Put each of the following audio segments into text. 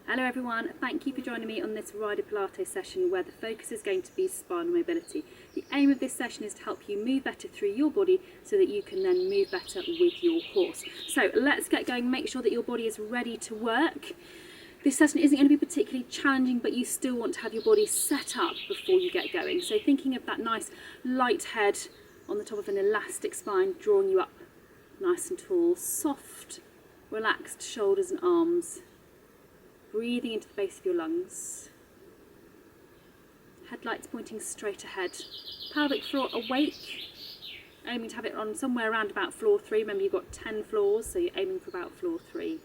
Hello everyone, thank you for joining me on this rider Pilates session where the focus is going to be spinal mobility. The aim of this session is to help you move better through your body so that you can then move better with your horse. So let's get going, make sure that your body is ready to work. This session isn't going to be particularly challenging, but you still want to have your body set up before you get going. So thinking of that nice light head on the top of an elastic spine, drawing you up nice and tall, soft, relaxed shoulders and arms. Breathing into the base of your lungs. Headlights pointing straight ahead. Pelvic floor awake. Aiming to have it on somewhere around about floor 3. Remember, you've got 10 floors, so you're aiming for about floor 3.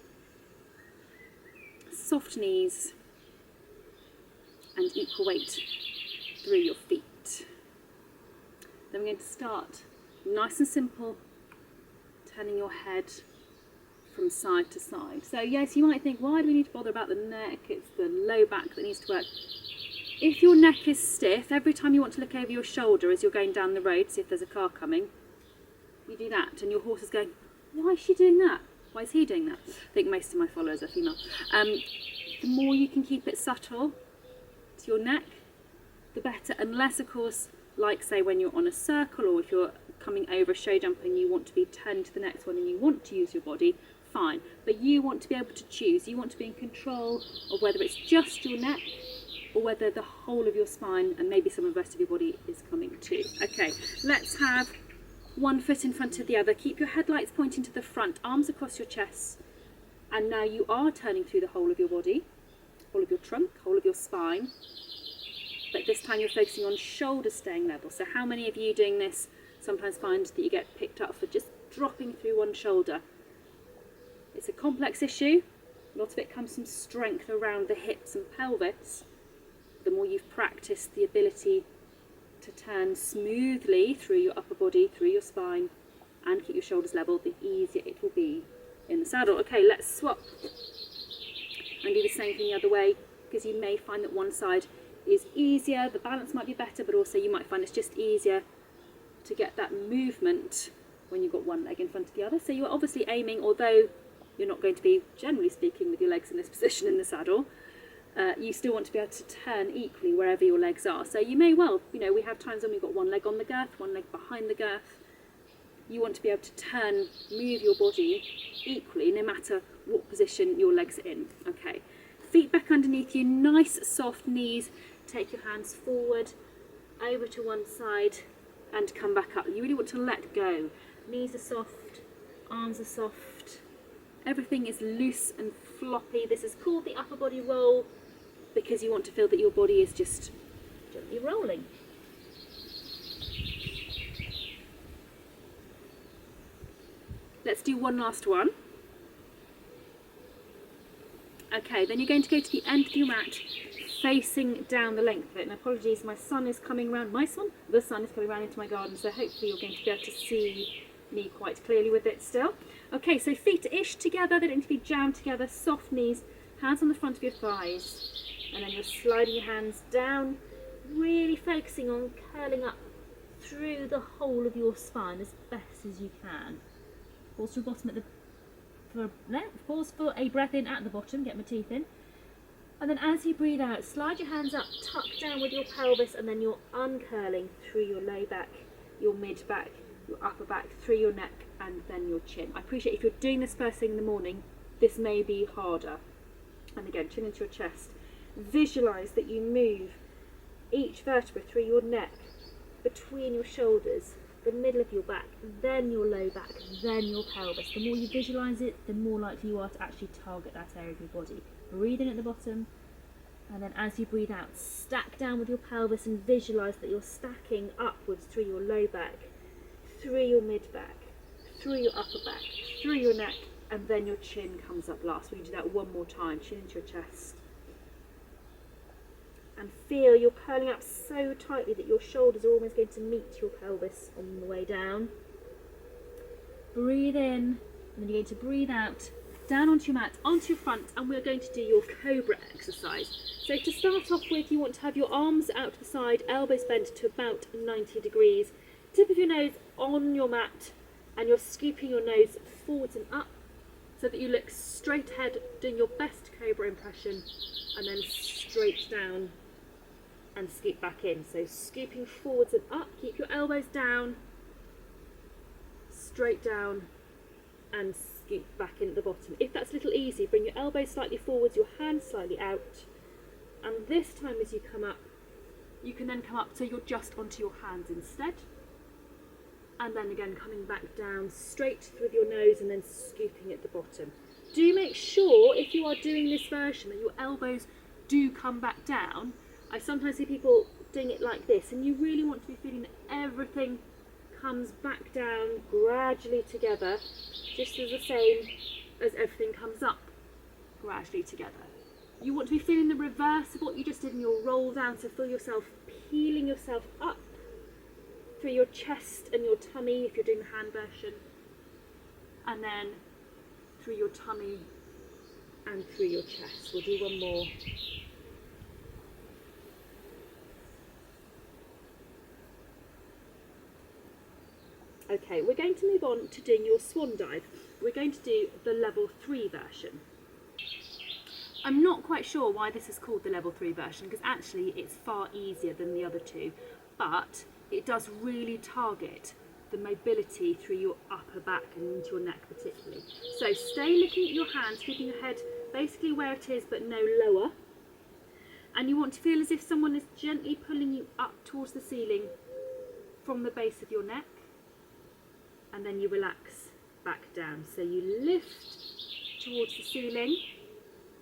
Soft knees and equal weight through your feet. Then we're going to start nice and simple, turning your head from side to side. So yes, you might think, why do we need to bother about the neck? It's the low back that needs to work. If your neck is stiff, every time you want to look over your shoulder as you're going down the road, see if there's a car coming, you do that and your horse is going, why is she doing that? Why is he doing that? I think most of my followers are female. The more you can keep it subtle to your neck, the better, unless of course, like say when you're on a circle or if you're coming over a show jump and you want to be turned to the next one and you want to use your body, fine, but you want to be able to choose. You want to be in control of whether it's just your neck or whether the whole of your spine and maybe some of the rest of your body is coming too. Okay, let's have one foot in front of the other. Keep your headlights pointing to the front, arms across your chest, and now you are turning through the whole of your body, whole of your trunk, whole of your spine, but this time you're focusing on shoulders staying level. So how many of you doing this sometimes find that you get picked up for just dropping through one shoulder? It's a complex issue. A lot of it comes from strength around the hips and pelvis. The more you've practiced the ability to turn smoothly through your upper body, through your spine, and keep your shoulders level, the easier it will be in the saddle. Okay, let's swap and do the same thing the other way, because you may find that one side is easier, the balance might be better, but also you might find it's just easier to get that movement when you've got one leg in front of the other. So you're obviously aiming, although you're not going to be, generally speaking, with your legs in this position in the saddle, you still want to be able to turn equally wherever your legs are. So you may well, you know, we have times when we've got one leg on the girth, one leg behind the girth. You want to be able to turn, move your body equally, no matter what position your legs are in. Okay, feet back underneath you, nice soft knees. Take your hands forward, over to one side, and come back up. You really want to let go. Knees are soft, arms are soft. Everything is loose and floppy. This is called the upper body roll because you want to feel that your body is just gently rolling. Let's do one last one. Okay, then you're going to go to the end of your mat, facing down the length of it. And apologies, my son is coming around. The sun is coming around into my garden, so hopefully you're going to be able to see me quite clearly with it still. Okay, so feet-ish together, they don't need to be jammed together, soft knees, hands on the front of your thighs, and then you're sliding your hands down, really focusing on curling up through the whole of your spine as best as you can. Pause for the bottom pause for a breath in at the bottom, get my teeth in. And then as you breathe out, slide your hands up, tuck down with your pelvis, and then you're uncurling through your low back, your mid back, your upper back, through your neck, and then your chin. I appreciate if you're doing this first thing in the morning, this may be harder. And again, chin into your chest. Visualise that you move each vertebra through your neck, between your shoulders, the middle of your back, then your low back, then your pelvis. The more you visualise it, the more likely you are to actually target that area of your body. Breathe in at the bottom, and then as you breathe out, stack down with your pelvis and visualise that you're stacking upwards through your low back, through your mid back, through your upper back, through your neck, and then your chin comes up last. We can do that one more time, chin into your chest. And feel you're curling up so tightly that your shoulders are almost going to meet your pelvis on the way down. Breathe in, and then you're going to breathe out, down onto your mat, onto your front, and we're going to do your Cobra exercise. So to start off with, you want to have your arms out to the side, elbows bent to about 90 degrees, tip of your nose on your mat, and you're scooping your nose forwards and up. so that you look straight ahead, doing your best Cobra impression, and then straight down and scoop back in. So scooping forwards and up, keep your elbows down, straight down and scoop back in at the bottom. If that's a little easy, bring your elbows slightly forwards, your hands slightly out, and this time as you come up, you can then come up so you're just onto your hands instead. And then again coming back down straight with your nose and then scooping at the bottom. Do make sure if you are doing this version that your elbows do come back down. I sometimes see people doing it like this, and you really want to be feeling that everything comes back down gradually together, just as the same as everything comes up gradually together. You want to be feeling the reverse of what you just did in your roll down, so feel yourself peeling yourself up through your chest and your tummy if you're doing the hand version, and then through your tummy and through your chest. We'll do one more. Okay, we're going to move on to doing your Swan Dive. We're going to do the level 3 version. I'm not quite sure why this is called the level 3 version, because actually it's far easier than the other two, but it does really target the mobility through your upper back and into your neck particularly. So stay looking at your hands, keeping your head basically where it is but no lower. And you want to feel as if someone is gently pulling you up towards the ceiling from the base of your neck. And then you relax back down. So you lift towards the ceiling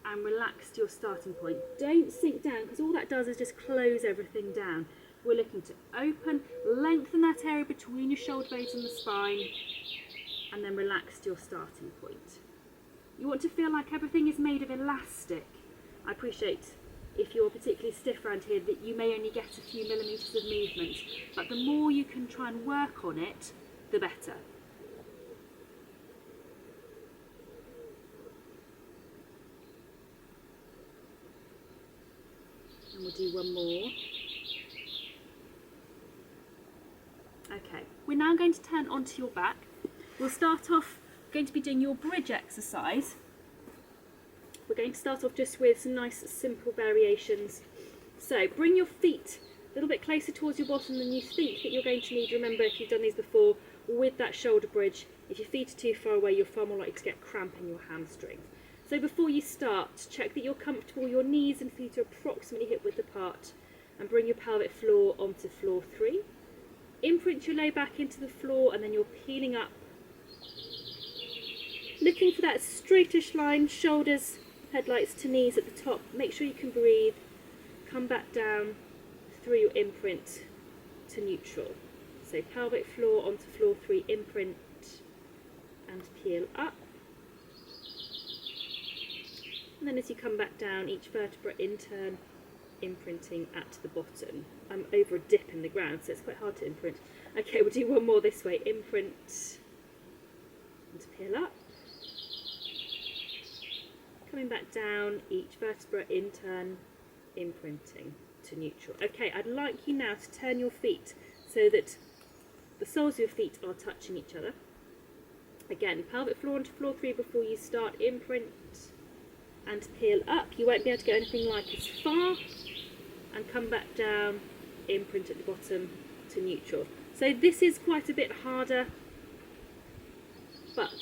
and relax to your starting point. Don't sink down, because all that does is just close everything down. We're looking to open, lengthen that area between your shoulder blades and the spine, and then relax to your starting point. You want to feel like everything is made of elastic. I appreciate if you're particularly stiff around here that you may only get a few millimetres of movement, but the more you can try and work on it, the better. And we'll do one more. Okay, we're now going to turn onto your back. We'll start off going to be doing your bridge exercise. We're going to start off just with some nice simple variations. So bring your feet a little bit closer towards your bottom than you think that you're going to need. Remember, if you've done these before, with that shoulder bridge, if your feet are too far away, you're far more likely to get cramp in your hamstrings. So before you start, check that you're comfortable, your knees and feet are approximately hip width apart, and bring your pelvic floor onto floor 3. Imprint your low back into the floor, and then you're peeling up, looking for that straightish line, shoulders, headlights to knees at the top. Make sure you can breathe. Come back down through your imprint to neutral. So pelvic floor onto floor 3, imprint and peel up. And then as you come back down, each vertebra in turn, imprinting at the bottom. I'm over a dip in the ground, so it's quite hard to imprint. Okay, we'll do one more this way. Imprint and peel up. Coming back down, each vertebra in turn, imprinting to neutral. Okay, I'd like you now to turn your feet so that the soles of your feet are touching each other. Again, pelvic floor onto floor 3 before you start. Imprint and peel up. You won't be able to go anything like as far. And come back down, imprint at the bottom to neutral. So this is quite a bit harder, but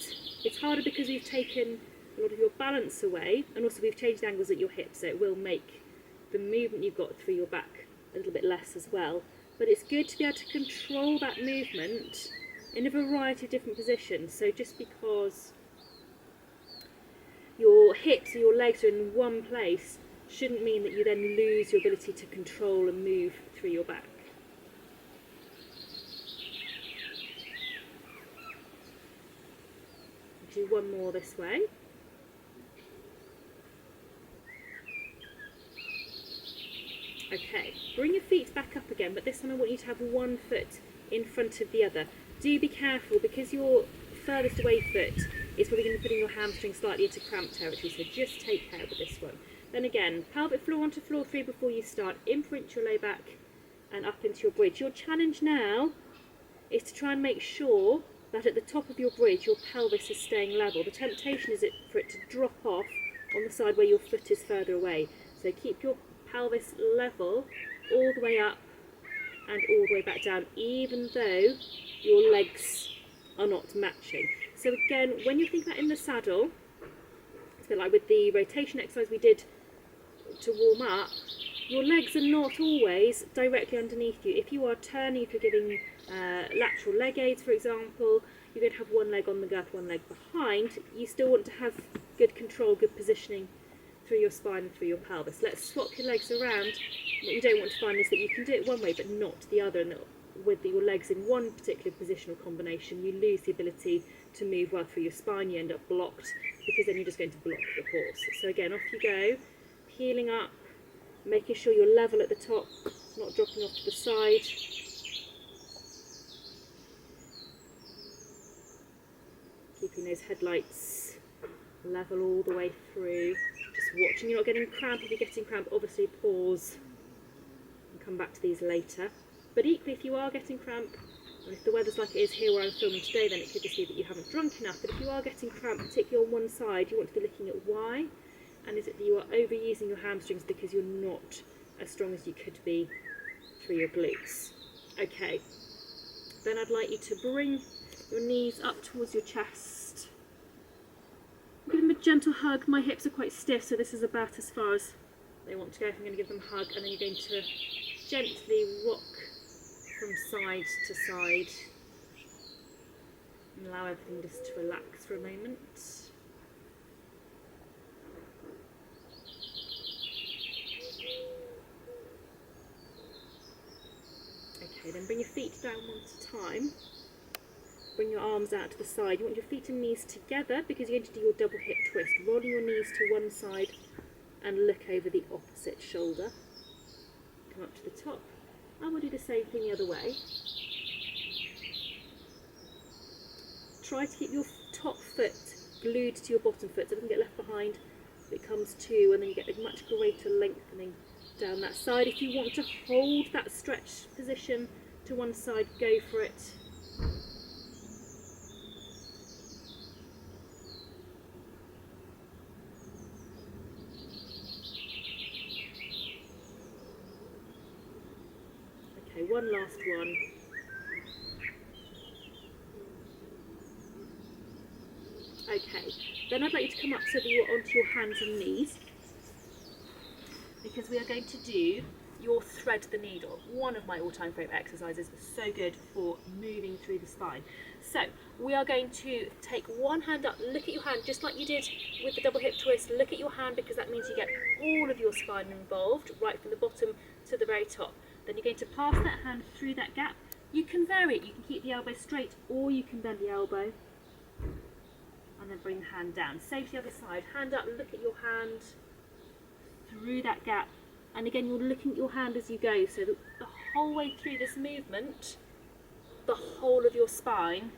it's harder because we've taken a lot of your balance away, and also we've changed the angles at your hips, so it will make the movement you've got through your back a little bit less as well. But it's good to be able to control that movement in a variety of different positions. So just because your hips or your legs are in one place shouldn't mean that you then lose your ability to control and move through your back. Do one more this way. Okay, bring your feet back up again, but this time I want you to have one foot in front of the other. Do be careful, because your furthest away foot is probably going to be putting your hamstring slightly into cramp territory, so just take care with this one. Then again, pelvic floor onto floor 3 before you start. Imprint your low back and up into your bridge. Your challenge now is to try and make sure that at the top of your bridge your pelvis is staying level. The temptation is for it to drop off on the side where your foot is further away. So keep your pelvis level all the way up and all the way back down, even though your legs are not matching. So again, when you think about in the saddle, it's a bit like with the rotation exercise we did to warm up, your legs are not always directly underneath you. If you are turning, if you're giving lateral leg aids, for example, you're going to have one leg on the girth, one leg behind. You still want to have good control, good positioning through your spine and through your pelvis. Let's swap your legs around. What you don't want to find is that you can do it one way but not the other, and that with your legs in one particular position or combination, you lose the ability to move well through your spine. You end up blocked, because then you're just going to block the horse. So again, off you go, peeling up, making sure you're level at the top, not dropping off to the side. Keeping those headlights level all the way through. Just watching you're not getting cramp. If you're getting cramp, obviously pause and come back to these later. But equally, if you are getting cramp, and if the weather's like it is here where I'm filming today, then it could just be that you haven't drunk enough. But if you are getting cramp, particularly on one side, you want to be looking at why. And is it that you are overusing your hamstrings because you're not as strong as you could be through your glutes? Okay, then I'd like you to bring your knees up towards your chest. Give them a gentle hug. My hips are quite stiff, so this is about as far as they want to go. I'm going to give them a hug, and then you're going to gently rock from side to side and allow everything just to relax for a moment. Okay, then bring your feet down one at a time. Bring your arms out to the side. You want your feet and knees together because you're going to do your double hip twist. Rolling your knees to one side and look over the opposite shoulder. Come up to the top. And we'll do the same thing the other way. Try to keep your top foot glued to your bottom foot so it doesn't get left behind. It comes to, and then you get a much greater lengthening down that side. If you want to hold that stretch position to one side, go for it. Okay, one last one. Okay, then I'd like you to come up so that you're onto your hands and knees, because we are going to do your thread the needle, one of my all-time favourite exercises, so good for moving through the spine. So we are going to take one hand up, look at your hand, just like you did with the double hip twist. Look at your hand, because that means you get all of your spine involved, right from the bottom to the very top. Then you're going to pass that hand through that gap. You can vary it, you can keep the elbow straight or you can bend the elbow, and then bring the hand down. Same to the other side, hand up, look at your hand through that gap, and again you're looking at your hand as you go, so that the whole way through this movement the whole of your spine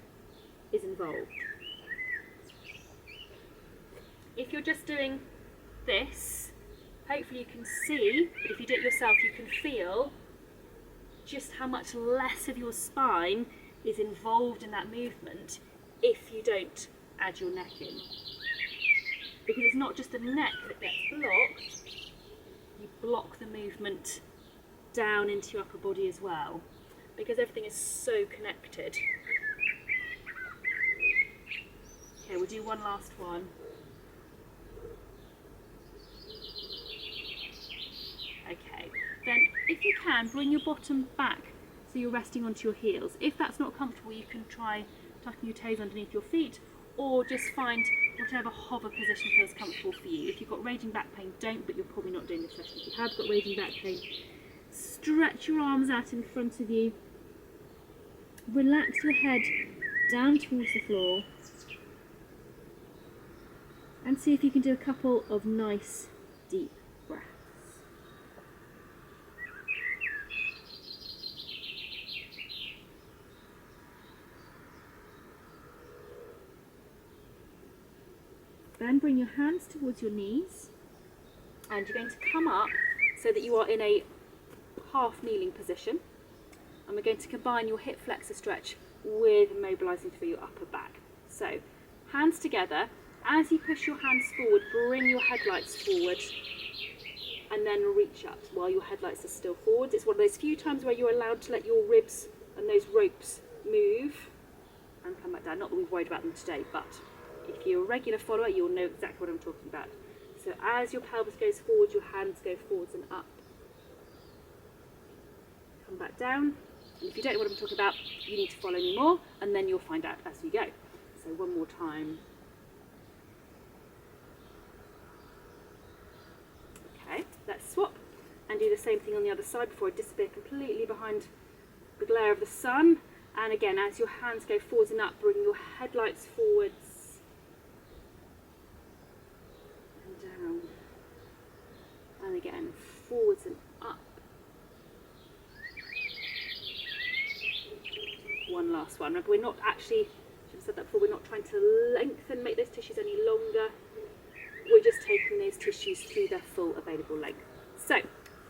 is involved. If you're just doing this, hopefully you can see, but if you do it yourself you can feel just how much less of your spine is involved in that movement if you don't add your neck in. Because it's not just the neck that gets blocked, you block the movement down into your upper body as well, because everything is so connected. Okay, we'll do one last one. Okay, then if you can, bring your bottom back so you're resting onto your heels. If that's not comfortable, you can try tucking your toes underneath your feet, or just find whatever hover position feels comfortable for you. If you've got raging back pain, don't, but you're probably not doing this session. If you have got raging back pain, stretch your arms out in front of you. Relax your head down towards the floor. And see if you can do a couple of nice, deep breaths. Then bring your hands towards your knees, and you're going to come up so that you are in a half kneeling position, and we're going to combine your hip flexor stretch with mobilising through your upper back. So hands together. As you push your hands forward, bring your headlights forward and then reach up while your headlights are still forward. It's one of those few times where you're allowed to let your ribs and those ropes move and come back down. Not that we've worried about them today, but if you're a regular follower, you'll know exactly what I'm talking about. So as your pelvis goes forward, your hands go forwards and up. Come back down. And if you don't know what I'm talking about, you need to follow me more, and then you'll find out as you go. So one more time. Okay, let's swap and do the same thing on the other side before I disappear completely behind the glare of the sun. And again, as your hands go forwards and up, bring your headlights forwards and down. And again, forwards and up. One last one. Remember, we're not actually, I should have said that before, we're not trying to lengthen, make those tissues any longer. We're just taking those tissues through their full available length. So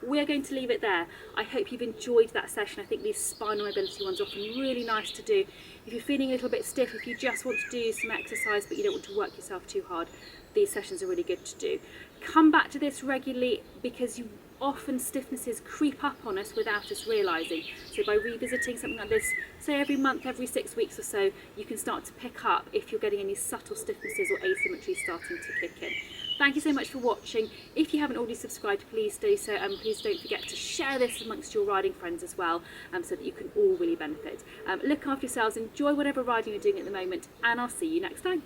we're going to leave it there. I hope you've enjoyed that session. I think these spinal mobility ones are often really nice to do. If you're feeling a little bit stiff, if you just want to do some exercise but you don't want to work yourself too hard, these sessions are really good to do. Come back to this regularly because often stiffnesses creep up on us without us realising. So by revisiting something like this, say every month, every 6 weeks or so, you can start to pick up if you're getting any subtle stiffnesses or asymmetries starting to kick in. Thank you so much for watching. If you haven't already subscribed, please do so, and please don't forget to share this amongst your riding friends as well, so that you can all really benefit. Look after yourselves, enjoy whatever riding you're doing at the moment, and I'll see you next time.